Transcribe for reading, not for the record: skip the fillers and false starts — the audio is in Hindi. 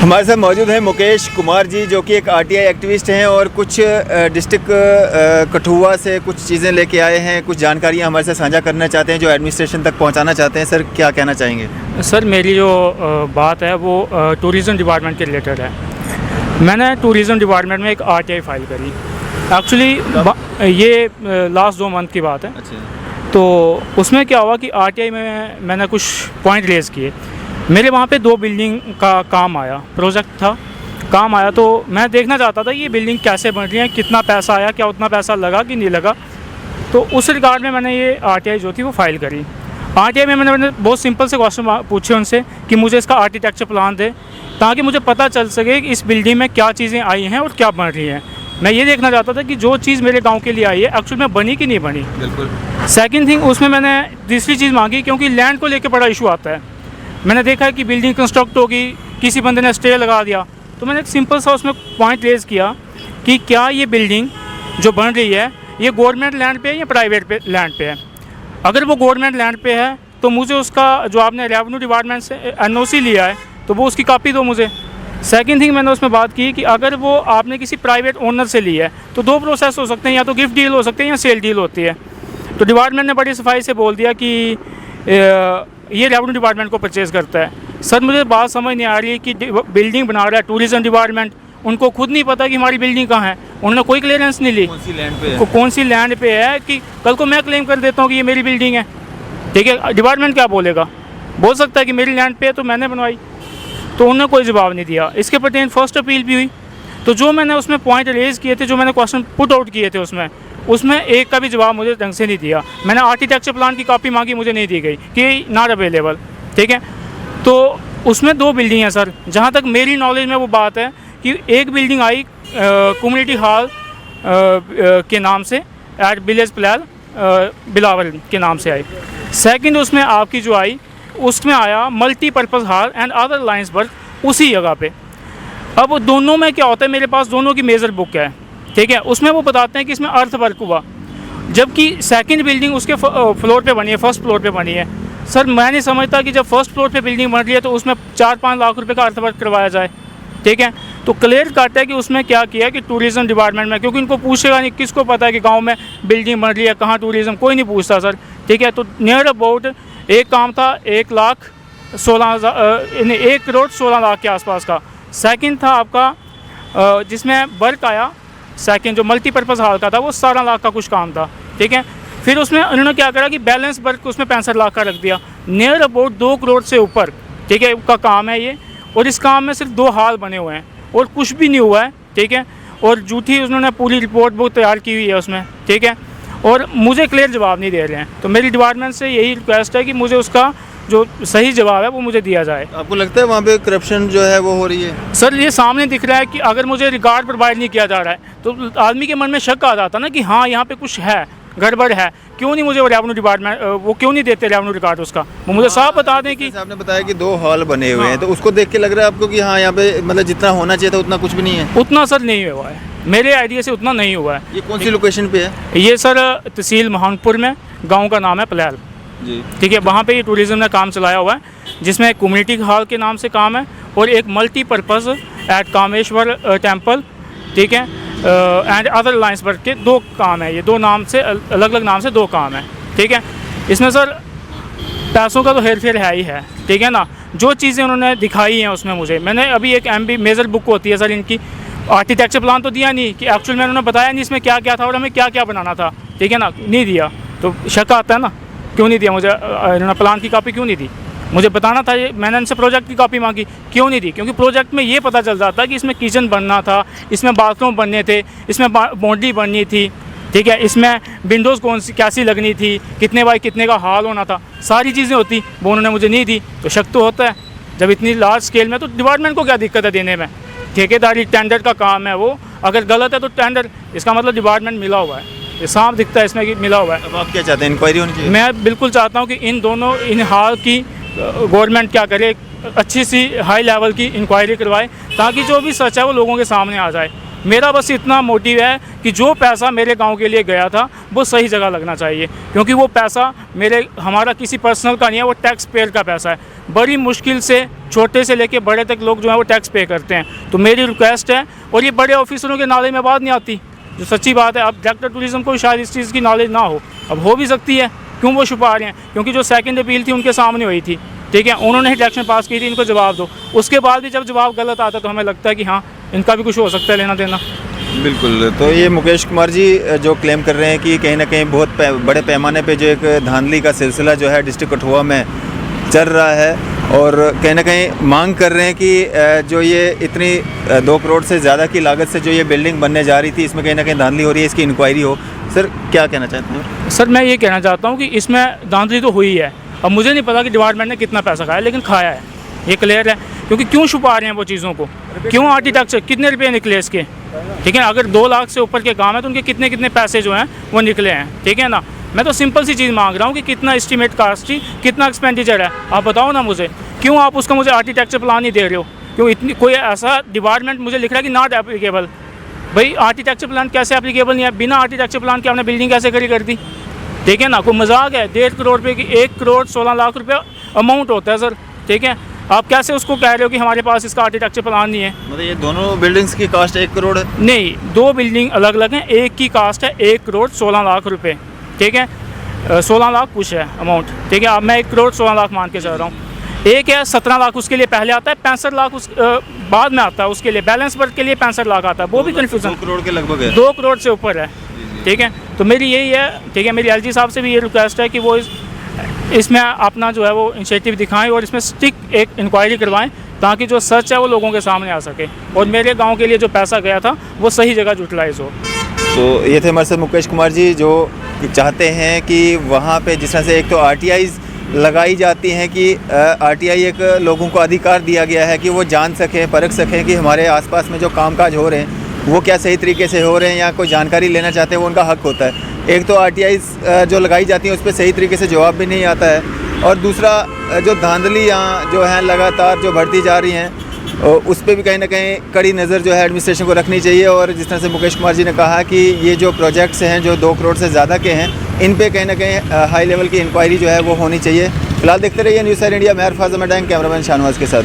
हमारे साथ मौजूद हैं मुकेश कुमार जी, जो कि एक आरटीआई एक्टिविस्ट हैं और कुछ डिस्ट्रिक्ट कठुआ से कुछ चीज़ें लेके आए हैं, कुछ जानकारियां हमारे साथ साझा करना चाहते हैं जो एडमिनिस्ट्रेशन तक पहुंचाना चाहते हैं। सर, क्या कहना चाहेंगे? सर, मेरी जो बात है वो टूरिज़म डिपार्टमेंट के रिलेटेड है। मैंने टूरिज़म डिपार्टमेंट में एक आरटीआई फाइल करी। एक्चुअली ये लास्ट 2 मंथ की बात है। अच्छा। तो उसमें क्या हुआ कि आरटीआई में मैंने कुछ पॉइंट रेज़ किए। मेरे वहाँ पे 2 बिल्डिंग का काम आया, प्रोजेक्ट था, काम आया। तो मैं देखना चाहता था ये बिल्डिंग कैसे बन रही है, कितना पैसा आया, क्या उतना पैसा लगा कि नहीं लगा। तो उस रिगार्ड में मैंने ये आरटीआई जो थी वो फाइल करी। आरटीआई में मैंने बहुत सिंपल से क्वेश्चन पूछे उनसे कि मुझे इसका आर्किटेक्चर प्लान दे, ताकि मुझे पता चल सके कि इस बिल्डिंग में क्या चीज़ें आई हैं और क्या बन रही हैं। मैं ये देखना चाहता था कि जो चीज़ मेरे गांव के लिए आई है एक्चुअल में बनी कि नहीं बनी। बिल्कुल। सेकंड थिंग, उसमें मैंने तीसरी चीज़ मांगी, क्योंकि लैंड को लेकर बड़ा इशू आता है। मैंने देखा है कि बिल्डिंग कंस्ट्रक्ट होगी, किसी बंदे ने स्टे लगा दिया। तो मैंने एक सिंपल सा उसमें पॉइंट रेज़ किया कि क्या ये बिल्डिंग जो बन रही है ये गवर्नमेंट लैंड पे है या प्राइवेट लैंड पे है। अगर वो गवर्नमेंट लैंड पे है तो मुझे उसका जो आपने रेवेन्यू डिपार्टमेंट से एनओसी लिया है तो वो उसकी कॉपी दो मुझे। सेकंड थिंग, मैंने उसमें बात की कि अगर वो आपने किसी प्राइवेट ओनर से ली है तो 2 प्रोसेस हो सकते हैं, या तो गिफ्ट डील हो सकते हैं या सेल डील होती है। तो डिपार्टमेंट ने बड़ी सफाई से बोल दिया कि ये रेवेन्यू डिपार्टमेंट को परचेज़ करता है। सर, मुझे बात समझ नहीं आ रही कि बिल्डिंग बना रहा है टूरिज़म डिपार्टमेंट, उनको खुद नहीं पता कि हमारी बिल्डिंग कहाँ है, उन्होंने कोई क्लियरेंस नहीं ली। कौन सी लैंड पे है? कौन सी लैंड पे है कि कल को मैं क्लेम कर देता हूँ कि ये मेरी बिल्डिंग है, ठीक है, डिपार्टमेंट क्या बोलेगा? बोल सकता है कि मेरी लैंड पे है तो मैंने बनवाई। तो उन्होंने कोई जवाब नहीं दिया। इसके पर्टेन फर्स्ट अपील भी हुई। तो जो मैंने उसमें पॉइंट रेज़ किए थे, जो मैंने क्वेश्चन पुट आउट किए थे, उसमें एक का भी जवाब मुझे ढंग से नहीं दिया। मैंने आर्किटेक्चर प्लान की कॉपी मांगी, मुझे नहीं दी गई कि नॉट अवेलेबल, ठीक है। तो उसमें 2 बिल्डिंग हैं सर। जहाँ तक मेरी नॉलेज में वो बात है कि एक बिल्डिंग आई कम्युनिटी हॉल के नाम से एट विलेज प्लाल बिलावल के नाम से आई। सेकंड, उसमें आपकी जो आई उसमें आया multipurpose hall and other lines work उसी जगह पे। अब दोनों में क्या होता है, मेरे पास दोनों की मेजर बुक है, ठीक है। उसमें वो बताते हैं कि इसमें अर्थ वर्क हुआ, जबकि सेकंड बिल्डिंग उसके फ्लोर पे बनी है, फर्स्ट फ्लोर पे बनी है। सर, मैं नहीं समझता कि जब फर्स्ट फ्लोर पे बिल्डिंग बन रही है तो उसमें 4-5 लाख रुपए का अर्थ वर्क करवाया जाए, ठीक है। तो क्लियर कट है कि उसमें क्या किया कि टूरिज़म डिपार्टमेंट में, क्योंकि इनको पूछेगा नहीं, किसको पता है कि गाँव में बिल्डिंग बन रही है, कहाँ टूरिज़म, कोई नहीं पूछता सर, ठीक है। तो नियर अबाउट एक काम था 1 करोड़ 16 लाख के आसपास का। सेकंड था आपका जिसमें वर्क आया, सेकंड जो मल्टीपर्पज़ हॉल का था वो 17 लाख का कुछ काम था, ठीक है। फिर उसमें उन्होंने क्या करा कि बैलेंस वर्क उसमें 65 लाख का रख दिया, नियर अबाउट 2 करोड़ से ऊपर, ठीक है, का काम है ये। और इस काम में सिर्फ 2 हॉल बने हुए हैं और कुछ भी नहीं हुआ है, ठीक है। और झूठी उन्होंने पूरी रिपोर्ट बुक तैयार की हुई है उसमें, ठीक है। और मुझे क्लियर जवाब नहीं दे रहे हैं। तो मेरी डिपार्टमेंट से यही रिक्वेस्ट है कि मुझे उसका जो सही जवाब है वो मुझे दिया जाए। आपको लगता है वहाँ पे करप्शन जो है वो हो रही है? सर, ये सामने दिख रहा है कि अगर मुझे रिकॉर्ड प्रोवाइड नहीं किया जा रहा है तो आदमी के मन में शक आ जाता ना कि हाँ यहाँ पे कुछ है, गड़बड़ है। क्यों नहीं मुझे वो रेवेन्यू डिपार्टमेंट वो क्यों नहीं देते रेवेन्यू रिकॉर्ड उसका, वो मुझे साफ बता दें कि आपने बताया कि 2 हॉल बने हुए हैं, तो उसको देख के लग रहा है आपको कि हाँ यहाँ पे मतलब जितना होना चाहिए था उतना कुछ भी नहीं है? उतना सर नहीं हुआ है, मेरे आइडिया से उतना नहीं हुआ है। ये कौन सी लोकेशन पे है? ये सर तहसील महानपुर में, गाँव का नाम है प्लाल जी, ठीक है। वहाँ पे ये टूरिज़्म ने काम चलाया हुआ है, जिसमें कम्युनिटी हॉल के नाम से काम है और एक मल्टीपर्पज़ एट कामेश्वर टेम्पल, ठीक है, एंड अदर लाइन्स वर्क के 2 काम है। ये 2 नाम से अलग अलग नाम से 2 काम है, ठीक है। इसमें सर पैसों का तो हेर फेर है ही है, ठीक है ना। जो चीज़ें उन्होंने दिखाई हैं उसमें मैंने अभी एक MB मेजर बुक होती है सर इनकी, आर्किटेक्चर प्लान तो दिया नहीं कि एक्चुअल में उन्होंने बताया नहीं इसमें क्या क्या था और हमें क्या क्या बनाना था, ठीक है ना, नहीं दिया। तो शक आता है ना, क्यों नहीं दिया मुझे, इन्होंने प्लान की कॉपी क्यों नहीं दी? मुझे बताना था। ये मैंने इनसे प्रोजेक्ट की कॉपी मांगी, क्यों नहीं दी? क्योंकि प्रोजेक्ट में ये पता चल जाता कि इसमें किचन बनना था, इसमें बाथरूम बनने थे, इसमें बाउंड्री बननी थी, ठीक है, इसमें विंडोज़ कैसी लगनी थी, कितने बाई कितने का हॉल होना था, सारी चीज़ें होती, वो उन्होंने मुझे नहीं दी। तो शक तो होता है जब इतनी लार्ज स्केल में। तो डिपार्टमेंट को क्या दिक्कत है देने में? ठेकेदारी टेंडर का काम है वो, अगर गलत है तो टेंडर, इसका मतलब डिपार्टमेंट मिला हुआ है, ये साफ दिखता है इसमें कि मिला हुआ है। अब आप क्या चाहते हैं, इंक्वायरी होनी चाहिए? मैं बिल्कुल चाहता हूँ कि इन हॉल की गवर्नमेंट क्या करे, अच्छी सी हाई लेवल की इंक्वायरी करवाए, ताकि जो भी सच है वो लोगों के सामने आ जाए। मेरा बस इतना मोटिव है कि जो पैसा मेरे गांव के लिए गया था वो सही जगह लगना चाहिए, क्योंकि वो पैसा हमारा किसी पर्सनल का नहीं है, वो टैक्स पेयर का पैसा है। बड़ी मुश्किल से छोटे से लेके बड़े तक लोग जो है वो टैक्स पे करते हैं। तो मेरी रिक्वेस्ट है, और ये बड़े ऑफिसरों के नाले में बात नहीं आती, जो सच्ची बात है। अब डायरेक्टर टूरिज्म को शायद इस चीज़ की नॉलेज ना हो, अब हो भी सकती है, क्यों वो छुपा रहे हैं? क्योंकि जो सेकंड अपील थी उनके सामने हुई थी, ठीक है, उन्होंने ही डायरेक्शन पास की थी, इनको जवाब दो। उसके बाद भी जब जवाब गलत आता है तो हमें लगता है कि हाँ, इनका भी कुछ हो सकता है लेना देना। बिल्कुल। तो ये मुकेश कुमार जी जो क्लेम कर रहे हैं कि कहीं ना कहीं बहुत बड़े पैमाने पे जो एक धांधली का सिलसिला जो है डिस्ट्रिक्ट कठुआ में चल रहा है, और कहीं ना कहीं मांग कर रहे हैं कि जो ये इतनी 2 करोड़ से ज़्यादा की लागत से जो ये बिल्डिंग बनने जा रही थी, इसमें कहीं ना कहीं धांधली हो रही है, इसकी इंक्वायरी हो। सर क्या कहना चाहते हैं? सर मैं ये कहना चाहता हूँ कि इसमें धांधली तो हुई है। अब मुझे नहीं पता कि डिपार्टमेंट ने कितना पैसा खाया, लेकिन खाया है, ये क्लियर है। क्योंकि क्यों छुपा रहे हैं वो चीज़ों को? क्यों आर्किटेक्चर कितने रुपये निकले इसके? ठीक है, अगर 2 लाख से ऊपर के काम है तो उनके कितने कितने पैसे जो हैं वो निकले हैं, ठीक है ना। मैं तो सिंपल सी चीज़ मांग रहा हूँ कि कितना एस्टीमेट कास्ट थी, कितना एक्सपेंडिचर है, आप बताओ ना मुझे। क्यों आप उसका मुझे आर्किटेक्चर प्लान नहीं दे रहे हो? क्यों इतनी कोई ऐसा डिपार्टमेंट मुझे लिख रहा है कि नॉट एप्लीकेबल? भाई आर्किटेक्चर प्लान कैसे एप्लीकेबल नहीं है? बिना आर्किटेक्चर प्लान के आपने बिल्डिंग कैसे खड़ी कर दी? ठीक है ना, कोई मजाक है? 1.5 करोड़ रुपये की 1 करोड़ 16 लाख रुपये अमाउंट होता है सर, ठीक है। आप कैसे उसको कह रहे हो कि हमारे पास इसका आर्किटेक्चर प्लान नहीं है? मतलब ये दोनों बिल्डिंग्स की कास्ट 1 करोड़ है? नहीं, 2 बिल्डिंग अलग अलग हैं, एक की कास्ट है 1 करोड़ 16 लाख रुपये, ठीक है, 16 लाख कुछ है अमाउंट, ठीक है। अब मैं 1 करोड़ 16 लाख मान के चल रहा हूँ। एक है 17 लाख, उसके लिए पहले आता है, 65 लाख उस बाद में आता है, उसके लिए बैलेंस वर्क के लिए 65 लाख आता है, वो भी कन्फ्यूजन। 2 करोड़ के लगभग है, 2 करोड़ से ऊपर है, ठीक है। तो मेरी यही है, ठीक है, मेरी एलजी साहब से भी ये रिक्वेस्ट है कि वो इसमें अपना जो है वो इनिशिएटिव दिखाएं और इसमें स्टिक एक इंक्वायरी करवाएं, ताकि जो सच है वो लोगों के सामने आ सके और मेरे गांव के लिए जो पैसा गया था वो सही जगह यूटिलाइज हो। तो ये थे हमारे साथ मुकेश कुमार जी, जो चाहते हैं कि वहाँ पे जिस तरह से एक तो आरटीआईज लगाई जाती हैं कि आरटीआई एक लोगों को अधिकार दिया गया है कि वो जान सकें, परख सकें कि हमारे आसपास में जो कामकाज हो रहे हैं वो क्या सही तरीके से हो रहे हैं, या कोई जानकारी लेना चाहते हैं वो उनका हक होता है। एक तो आरटीआईज जो लगाई जाती हैं उस पर सही तरीके से जवाब भी नहीं आता है, और दूसरा जो धांधली यहाँ जो है लगातार जो बढ़ती जा रही हैं उस पर भी कहीं ना कहीं कड़ी नज़र जो है एडमिनिस्ट्रेशन को रखनी चाहिए। और जिस तरह से मुकेश कुमार जी ने कहा कि ये जो प्रोजेक्ट्स हैं जो 2 करोड़ से ज़्यादा के हैं, इन पे कहीं ना कहीं हाई लेवल की इंक्वायरी जो है वो होनी चाहिए। फिलहाल देखते रहिए न्यूज़ 7 इंडिया। मैं अरफाज अहमद, कैमरामैन शाहनवाज के साथ।